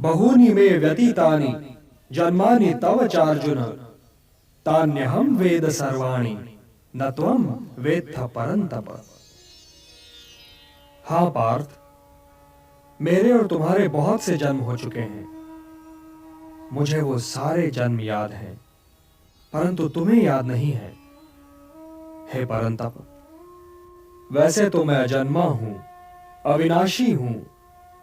बहूनि मे व्यतीतानि जन्मानि तव चार्जुन तान्यहं वेद सर्वाणि न त्वं वेत्थ परंतप। हाँ पार्थ, मेरे और तुम्हारे बहुत से जन्म हो चुके हैं। मुझे वो सारे जन्म याद हैं, परंतु तुम्हें याद नहीं है। हे परंतप, वैसे तो मैं अजन्मा हूं, अविनाशी हूं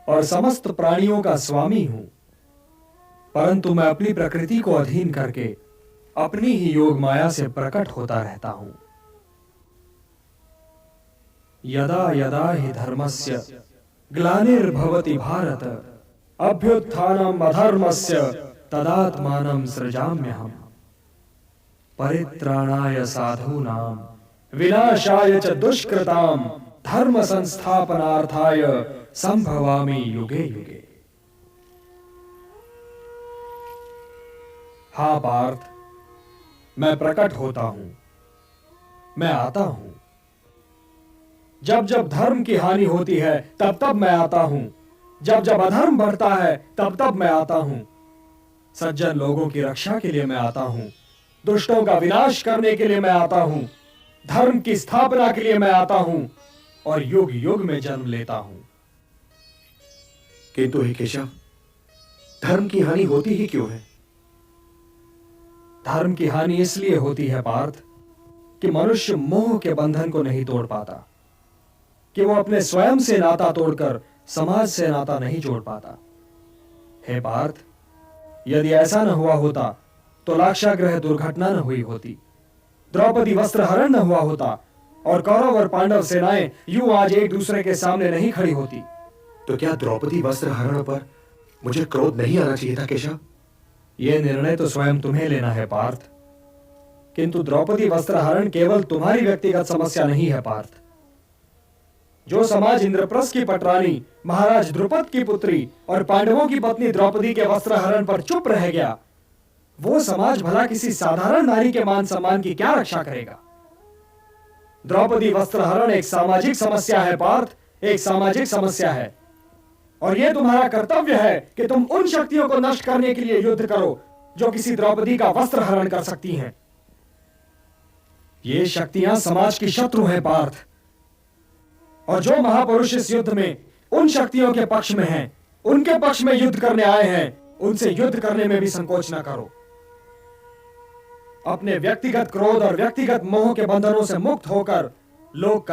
और समस्त प्राणियों का स्वामी हूं, परंतु मैं अपनी प्रकृति को अधीन करके अपनी ही योग माया से प्रकट होता रहता हूं। यदा यदा हि धर्मस्य ग्लानिर्भवति भारत अभ्युत्थानम् अधर्मस्य तदात्मानं सृजाम्यहम्। परित्राणाय साधूनां विनाशाय च दुष्कृतां धर्म संस्थापनार्थाय संभवामि युगे युगे। हाँ पार्थ, मैं प्रकट होता हूं, मैं आता हूं। जब जब धर्म की हानि होती है तब तब मैं आता हूं, जब जब अधर्म बढ़ता है तब तब मैं आता हूं। सज्जन लोगों की रक्षा के लिए मैं आता हूं, दुष्टों का विनाश करने के लिए मैं आता हूं, धर्म की स्थापना के लिए मैं आता हूं और युग युग में जन्म लेता हूं। किंतु हे केशव, धर्म की हानि होती ही क्यों है? धर्म की हानि इसलिए होती है पार्थ कि मनुष्य मोह के बंधन को नहीं तोड़ पाता, कि वो अपने स्वयं से नाता तोड़कर समाज से नाता नहीं जोड़ पाता। हे पार्थ, यदि ऐसा न हुआ होता तो लाक्षागृह दुर्घटना न हुई होती, द्रौपदी वस्त्र हरण न हुआ होता और कौरव और पांडव सेनाएं यूं आज एक दूसरे के सामने नहीं खड़ी होती। तो क्या द्रौपदी वस्त्र हरण पर मुझे क्रोध नहीं आना चाहिए था केशव? यह निर्णय तो स्वयं तुम्हें लेना है पार्थ, किंतु द्रौपदी वस्त्र हरण केवल तुम्हारी व्यक्तिगत समस्या नहीं है पार्थ। जो समाज इंद्रप्रस्थ की पटरानी महाराज द्रुपद की पुत्री और पांडवों की पत्नी द्रौपदी के वस्त्र हरण पर चुप रह गया, वो समाज भला किसी साधारण नारी के मान सम्मान की क्या रक्षा करेगा? द्रौपदी वस्त्र हरण एक सामाजिक समस्या है पार्थ, एक सामाजिक समस्या है, और यह तुम्हारा कर्तव्य है कि तुम उन शक्तियों को नष्ट करने के लिए युद्ध करो जो किसी द्रौपदी का वस्त्र हरण कर सकती हैं। ये शक्तियां समाज की शत्रु हैं पार्थ, और जो महापुरुष इस युद्ध में उन शक्तियों के पक्ष में हैं, उनके पक्ष में युद्ध करने आए हैं, उनसे युद्ध करने में भी संकोच न करो। अपने व्यक्तिगत क्रोध और व्यक्तिगत मोह के बंधनों से मुक्त होकर लोक